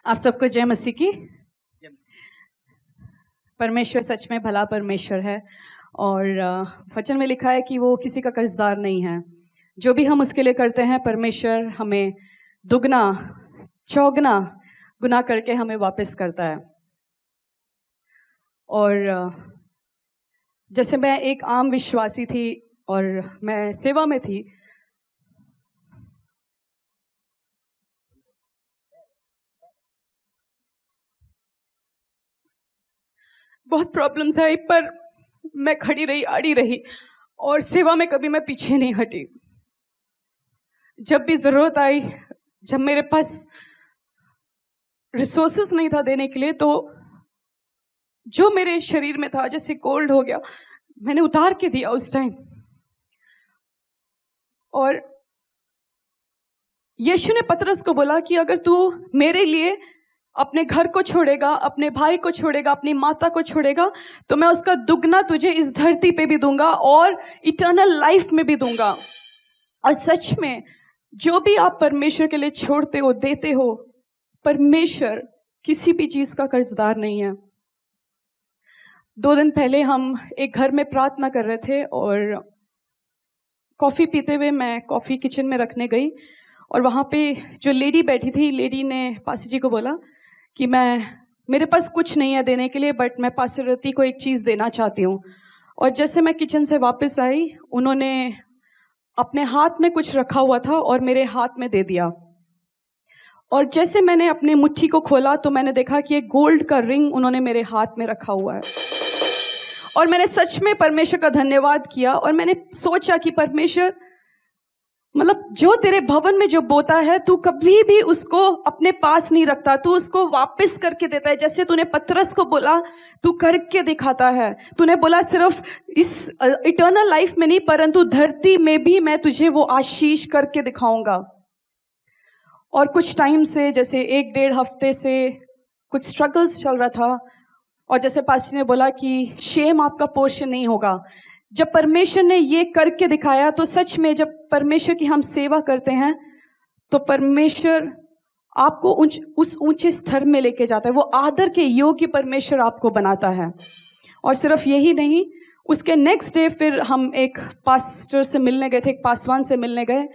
आप सबको जय मसीह की। परमेश्वर सच में भला परमेश्वर है और वचन में लिखा है कि वो किसी का कर्जदार नहीं है। जो भी हम उसके लिए करते हैं परमेश्वर हमें दुगना चौगना गुना करके हमें वापस करता है। और जैसे मैं एक आम विश्वासी थी और मैं सेवा में थी, बहुत प्रॉब्लम्स आई पर मैं खड़ी रही, अड़ी रही और सेवा में कभी मैं पीछे नहीं हटी। जब भी ज़रूरत आई, जब मेरे पास रिसोर्सेस नहीं था देने के लिए, तो जो मेरे शरीर में था, जैसे कोल्ड हो गया, मैंने उतार के दिया उस टाइम। और यीशु ने पतरस को बोला कि अगर तू मेरे लिए अपने घर को छोड़ेगा, अपने भाई को छोड़ेगा, अपनी माता को छोड़ेगा, तो मैं उसका दुगना तुझे इस धरती पे भी दूंगा और इटर्नल लाइफ में भी दूंगा। और सच में जो भी आप परमेश्वर के लिए छोड़ते हो, देते हो, परमेश्वर किसी भी चीज का कर्जदार नहीं है। 2 दिन पहले हम एक घर में प्रार्थना कर रहे थे और कॉफी पीते हुए मैं कॉफी किचन में रखने गई और वहां पे जो लेडी बैठी थी, लेडी ने पास्टर जी को बोला कि मेरे पास कुछ नहीं है देने के लिए, बट मैं पास्टर रति को एक चीज़ देना चाहती हूँ। और जैसे मैं किचन से वापस आई, उन्होंने अपने हाथ में कुछ रखा हुआ था और मेरे हाथ में दे दिया। और जैसे मैंने अपनी मुट्ठी को खोला तो मैंने देखा कि एक गोल्ड का रिंग उन्होंने मेरे हाथ में रखा हुआ है। और मैंने सच में परमेश्वर का धन्यवाद किया और मैंने सोचा कि परमेश्वर, मतलब जो तेरे भवन में जो बोता है, तू कभी भी उसको अपने पास नहीं रखता, तू उसको वापस करके देता है। जैसे तूने पतरस को बोला, तू करके दिखाता है। तूने बोला सिर्फ इस इटर्नल लाइफ में नहीं, परंतु धरती में भी मैं तुझे वो आशीष करके दिखाऊंगा। और कुछ टाइम से, जैसे 1-1.5 हफ्ते से कुछ स्ट्रगल्स चल रहा था। और जैसे पास्टर ने बोला कि शेम आपका पोर्शन नहीं होगा। जब परमेश्वर ने ये करके दिखाया, तो सच में जब परमेश्वर की हम सेवा करते हैं तो परमेश्वर आपको उस ऊंचे स्तर में लेके जाता है। वो आदर के योग्य परमेश्वर आपको बनाता है। और सिर्फ यही नहीं, उसके नेक्स्ट डे फिर हम एक पास्टर से मिलने गए थे, एक पासवान से मिलने गए।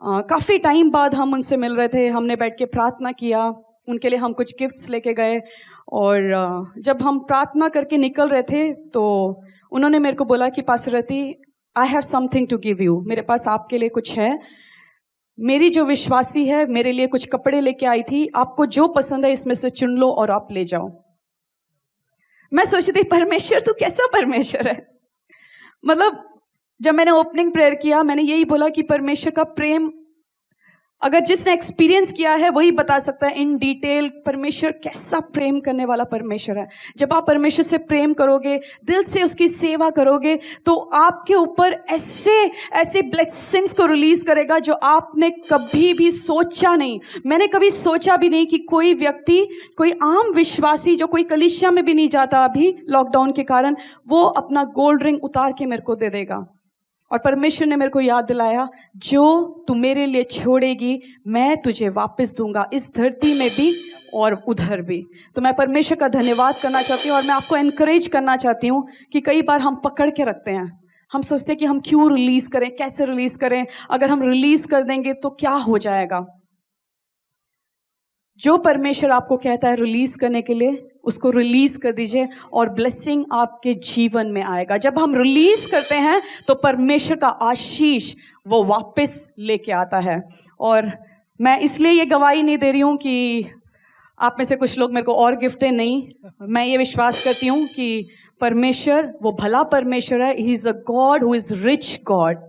काफ़ी टाइम बाद हम उनसे मिल रहे थे। हमने बैठ के प्रार्थना किया, उनके लिए हम कुछ गिफ्ट्स लेके गए। और जब हम प्रार्थना करके निकल रहे थे तो उन्होंने मेरे को बोला कि pastor Rati, I have something to give you, मेरे पास आपके लिए कुछ है। मेरी जो विश्वासी है मेरे लिए कुछ कपड़े लेके आई थी, आपको जो पसंद है इसमें से चुन लो और आप ले जाओ। मैं सोचती थी परमेश्वर तू कैसा परमेश्वर है। मतलब जब मैंने ओपनिंग प्रेयर किया, मैंने यही बोला कि परमेश्वर का प्रेम अगर जिसने एक्सपीरियंस किया है वही बता सकता है इन डिटेल परमेश्वर कैसा प्रेम करने वाला परमेश्वर है। जब आप परमेश्वर से प्रेम करोगे, दिल से उसकी सेवा करोगे, तो आपके ऊपर ऐसे ब्लेसिंग्स को रिलीज करेगा जो आपने कभी भी सोचा नहीं। मैंने कभी सोचा भी नहीं कि कोई व्यक्ति, कोई आम विश्वासी जो कोई कलीसिया में भी नहीं जाता अभी लॉकडाउन के कारण, वो अपना गोल्ड रिंग उतार के मेरे को दे देगा। और परमेश्वर ने मेरे को याद दिलाया, जो तू मेरे लिए छोड़ेगी मैं तुझे वापस दूंगा, इस धरती में भी और उधर भी। तो मैं परमेश्वर का धन्यवाद करना चाहती हूँ और मैं आपको एनकरेज करना चाहती हूँ कि कई बार हम पकड़ के रखते हैं। हम सोचते हैं कि हम क्यों रिलीज करें, कैसे रिलीज करें, अगर हम रिलीज कर देंगे तो क्या हो जाएगा। जो परमेश्वर आपको कहता है रिलीज करने के लिए, उसको रिलीज कर दीजिए और ब्लेसिंग आपके जीवन में आएगा। जब हम रिलीज करते हैं तो परमेश्वर का आशीष वो वापस लेके आता है। और मैं इसलिए ये गवाही नहीं दे रही हूँ कि आप में से कुछ लोग मेरे को और गिफ्ट दें, नहीं। मैं ये विश्वास करती हूँ कि परमेश्वर वो भला परमेश्वर है। He is a God who is rich God,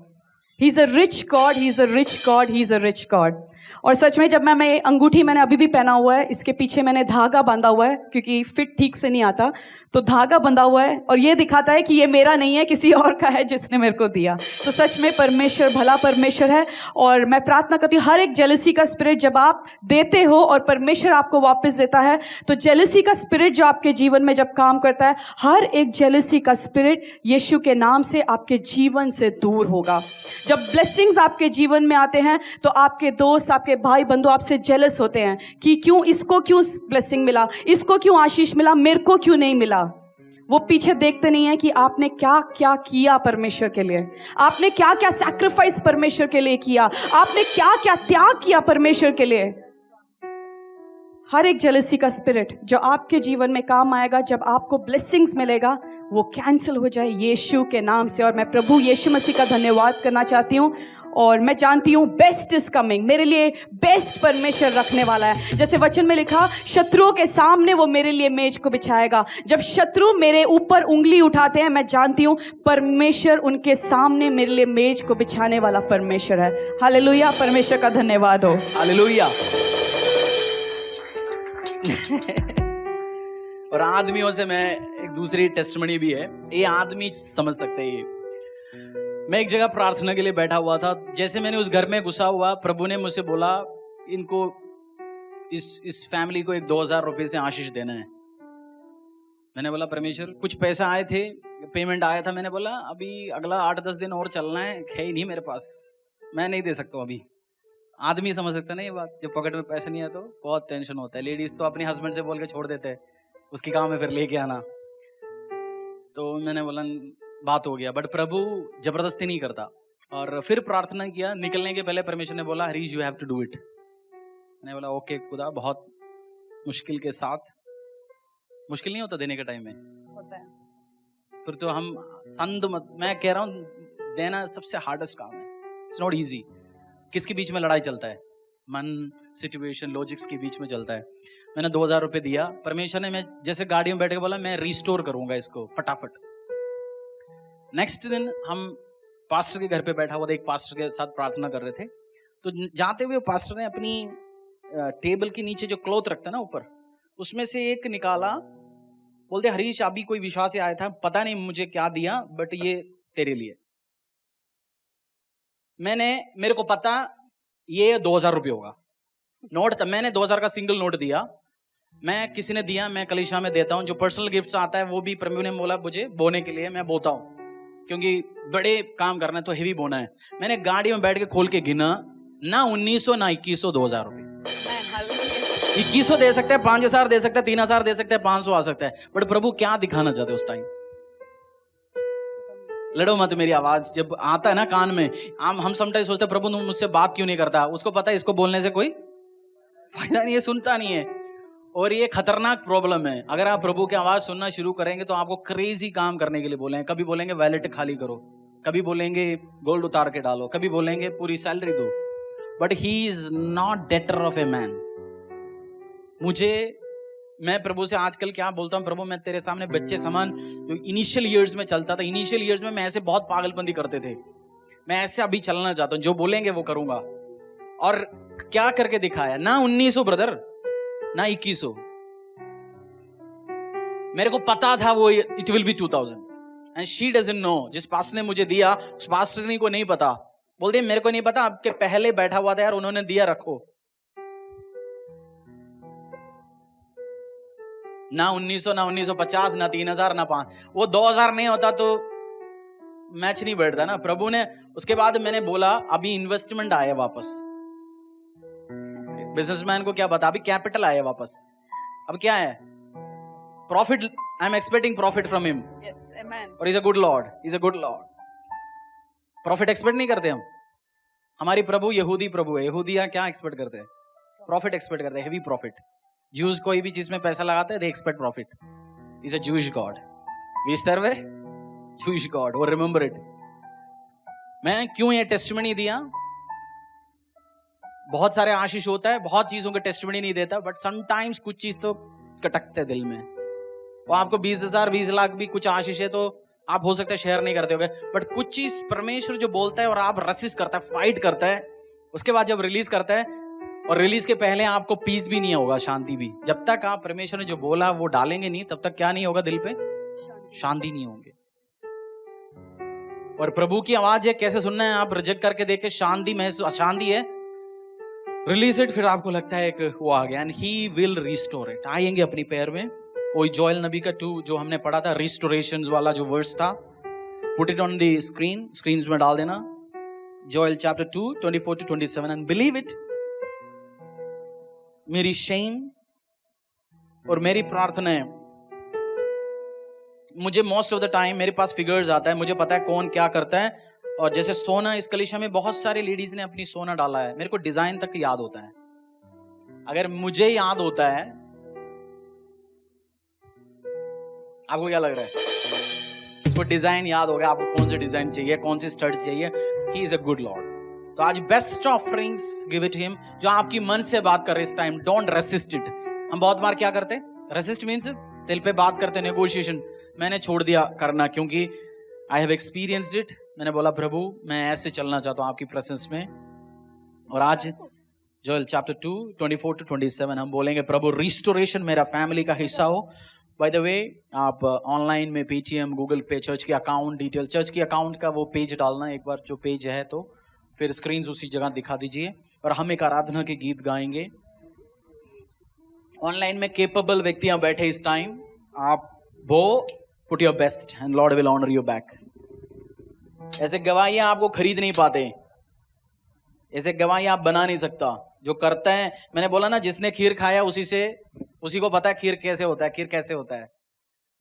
he is a rich God, he is a rich God, he is a rich God. और सच में जब मैं अंगूठी मैंने अभी भी पहना हुआ है, इसके पीछे मैंने धागा बांधा हुआ है क्योंकि फिट ठीक से नहीं आता, तो धागा बंधा हुआ है और ये दिखाता है कि ये मेरा नहीं है, किसी और का है जिसने मेरे को दिया। तो सच में परमेश्वर भला परमेश्वर है। और मैं प्रार्थना करती हूँ, हर एक जेलसी का स्पिरिट जब आप देते हो और परमेश्वर आपको वापस देता है, तो जेलसी का स्पिरिट जो आपके जीवन में जब काम करता है, हर एक जेलसी का स्पिरिट यीशु के नाम से आपके जीवन से दूर होगा। जब ब्लेसिंग्स आपके जीवन में आते हैं तो आपके दोस्त, आपके आपके भाई बंधु आपसे जेलस होते हैं कि क्यों इसको क्यों ब्लेसिंग मिला, इसको क्यों आशीष मिला, मेरे को क्यों नहीं मिला। वो पीछे देखते नहीं है कि आपने क्या क्या किया परमेश्वर के लिए, आपने क्या क्या सैक्रिफाइस परमेश्वर के लिए किया, आपने क्या क्या त्याग किया परमेश्वर के लिए। हर एक जेलसी का स्पिरिट जो आपके जीवन में काम आएगा, जब आपको ब्लेसिंग्स मिलेगा, वो कैंसिल हो जाए यीशु के नाम से। और मैं प्रभु यीशु मसीह का धन्यवाद करना चाहती हूँ। और मैं जानती हूँ बेस्ट इज कमिंग, मेरे लिए बेस्ट परमेश्वर रखने वाला है। जैसे वचन में लिखा, शत्रुओं के सामने वो मेरे लिए मेज को बिछाएगा। जब शत्रु मेरे ऊपर उंगली उठाते हैं, मैं जानती हूँ परमेश्वर उनके सामने मेरे लिए मेज को बिछाने वाला परमेश्वर है। हालेलुया, परमेश्वर का धन्यवाद हो। हालेलुया। और आदमियों से मैं एक दूसरी टेस्टमनी भी है, ये आदमी समझ सकते हैं। मैं एक जगह प्रार्थना के लिए बैठा हुआ था, जैसे मैंने उस घर में घुसा हुआ, प्रभु ने मुझसे बोला इनको इस फैमिली को एक 2000 रुपये से आशीष देना है। मैंने बोला परमेश्वर, कुछ पैसा आए थे, पेमेंट आया था, मैंने बोला अभी अगला 8-10 दिन और चलना है ही नहीं मेरे पास, मैं नहीं दे सकता हूँ अभी। आदमी समझ सकता नहीं ये बात, जब पॉकेट में पैसा नहीं है तो बहुत टेंशन होता है। लेडीज तो अपने हस्बैंड से बोल के छोड़ देते हैं, उसकी काम है फिर लेके आना। तो मैंने बोला बात हो गया, बट प्रभु जबरदस्ती नहीं करता। और फिर प्रार्थना किया, निकलने के पहले परमेश्वर ने बोला Harish you have to do it. मैंने बोला ओके खुदा, बहुत मुश्किल के साथ, मुश्किल नहीं होता देने के टाइम में होता है, फिर तो हम संद मत, मैं कह रहा हूँ देना सबसे हार्डेस्ट काम है, इट्स नॉट इजी। किसके बीच में लड़ाई चलता है, मन, सिचुएशन, लॉजिक्स के बीच में चलता है। मैंने 2000 रुपये दिया, परमेश्वर ने, मैं जैसे गाड़ी में बैठ के बोला मैं रिस्टोर करूंगा इसको फटाफट। नेक्स्ट दिन हम पास्टर के घर पे बैठा हुआ था, एक पास्टर के साथ प्रार्थना कर रहे थे। तो जाते हुए पास्टर ने अपनी टेबल के नीचे जो क्लॉथ रखता है ना ऊपर, उसमें से एक निकाला, बोलते हरीश अभी कोई विश्वास से आया था, पता नहीं मुझे क्या दिया, बट ये तेरे लिए। मेरे को पता ये 2000 रुपये होगा नोट था, मैंने 2000 का सिंगल नोट दिया। मैं किसी ने दिया, मैं कलीसिया में देता हूँ। जो पर्सनल गिफ्ट्स आता है वो भी प्रभु ने बोला मुझे बोने के लिए, मैं बोता हूँ क्योंकि बड़े काम करना है तो हेवी बोना है। मैंने गाड़ी में बैठ के खोल के गिना, ना 1900 ना 2100, 2000 रुपये। 2100 दे सकते हैं, 5000 दे सकते हैं, 3000 दे सकते हैं, 500 आ सकता है, बट प्रभु क्या दिखाना चाहते उस टाइम। लड़ो मत, मेरी आवाज जब आता है ना कान में, हम समटाइम सोचते हैं प्रभु तुम मुझसे बात क्यों नहीं करता। उसको पता है इसको बोलने से कोई फायदा नहीं है, सुनता नहीं है। और ये खतरनाक प्रॉब्लम है। अगर आप प्रभु की आवाज सुनना शुरू करेंगे तो आपको क्रेजी काम करने के लिए बोलेंगे। कभी बोलेंगे वैलेट खाली करो, कभी बोलेंगे गोल्ड उतार के डालो, कभी बोलेंगे पूरी सैलरी दो, but he is not debtor of a man. मैं प्रभु से आजकल क्या बोलता हूँ, प्रभु मैं तेरे सामने बच्चे समान, जो इनिशियल ईयर्स में चलता था, इनिशियल ईयर्स में मैं ऐसे बहुत पागलपंती करते थे, मैं ऐसे अभी चलना चाहता हूँ, जो बोलेंगे वो करूंगा। और क्या करके दिखाया, ना 1900 ब्रदर, ना 2100। मेरे को पता था वो it will be 2000 and she doesn't know. जिस पास्टर ने मुझे दिया, उस पास्टर को नहीं पता। बोलते मेरे को नहीं पता, आपके पहले बैठा हुआ था यार, उन्होंने दिया, रखो। ना 1900, ना 1950, ना 3000, ना 5, वो 2000 नहीं होता तो मैच नहीं बैठता ना। प्रभु ने उसके बाद मैंने बोला अभी इन्वेस्टमेंट आया वापस। बिजनेसमैन को क्या पता, अभी कैपिटल आया वापस। अब क्या है, profit, I am expecting profit from him. Yes, amen. और is a good lord, is a good lord. Profit expect नहीं करते हम। हमारी प्रभु यहूदी प्रभु है। यहूदियां क्या एक्सपेक्ट करते हैं, प्रॉफिट एक्सपेक्ट करते हैं, हेवी प्रॉफिट। ज्यूज कोई भी चीज में पैसा लगाते हैं, they expect profit. Is a Jewish God, we serve a Jewish God, और रिमेंबर इट। मैं क्यों ये टेस्टिमनी दिया, बहुत सारे आशीष होता है, बहुत चीजों के टेस्टिमनी नहीं देता, बट समटाइम्स कुछ चीज तो कटकते दिल में। वो आपको 20,000 20 लाख भी कुछ आशीष है तो आप हो सकता है शेयर नहीं करते होगे, बट कुछ चीज परमेश्वर जो बोलता है और आप रसिस करता है, फाइट करता है, उसके बाद जब रिलीज करता है, और रिलीज के पहले आपको पीस भी नहीं होगा, शांति भी। जब तक आप परमेश्वर ने जो बोला वो डालेंगे नहीं, तब तक क्या नहीं होगा, दिल पे शांति नहीं होंगे। और प्रभु की आवाज है, कैसे सुनना है, आप रिजेक्ट करके देखे, शांति महसूस, अशांति है, रिलीज इट, फिर आपको लगता है एक वो आ गया, and he will restore it. आएंगे अपनी पैर में। वही जोएल नबी का 2 जो हमने पढ़ा था, रिस्टोरेशंस वाला जो वर्स था, put it on the screen में डाल देना। Joel chapter 2 24 to 27, and believe it. मेरी शेम और मेरी प्रार्थनाएं, मुझे मोस्ट ऑफ द टाइम मेरे पास फिगर्स आता है, मुझे पता है कौन क्या करता है। और जैसे सोना, इस कलीसिया में बहुत सारे लेडीज ने अपनी सोना डाला है, मेरे को डिजाइन तक याद होता है। अगर मुझे याद होता है, आपको क्या लग रहा है? इसको डिजाइन याद हो गया, आपको कौन से डिजाइन चाहिए, कौन सी स्टड्स चाहिए। He is a good Lord. तो आज best offerings give it him, जो आपकी मन से बात कर रहे इस टाइम। Don't resist it. हम बहुत बार क्या करते हैं, रेसिस्ट मीन्स दिल पे बात करते, नेगोशिएशन। मैंने छोड़ दिया करना, क्योंकि आई हैव एक्सपीरियंस्ड इट। मैंने बोला प्रभु मैं ऐसे चलना चाहता हूं आपकी प्रेजेंस में। और आज जोएल चैप्टर 2 24 to 27 हम बोलेंगे प्रभु रिस्टोरेशन मेरा फैमिली का हिस्सा हो। बाय द वे, आप ऑनलाइन में पेटीएम, गूगल पे, चर्च की अकाउंट डिटेल, चर्च की अकाउंट का वो पेज डालना एक बार, जो पेज है, तो फिर स्क्रीन उसी जगह दिखा दीजिए। और हम एक आराधना के गीत गाएंगे। ऑनलाइन में केपेबल व्यक्तियां बैठे इस टाइम, आप वो put your best and Lord will honour you back. ऐसे गवाहियां आपको खरीद नहीं पाते, ऐसे गवाहियां आप बना नहीं सकता। जो करता है, मैंने बोला ना, जिसने खीर खाया उसी को पता है खीर कैसे होता है, खीर कैसे होता है।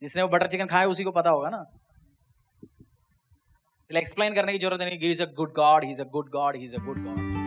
जिसने वो बटर चिकन खाया उसी को पता होगा ना। एक्सप्लेन करने की जरूरत नहीं। He is a good God, he is a good God, he is a good God.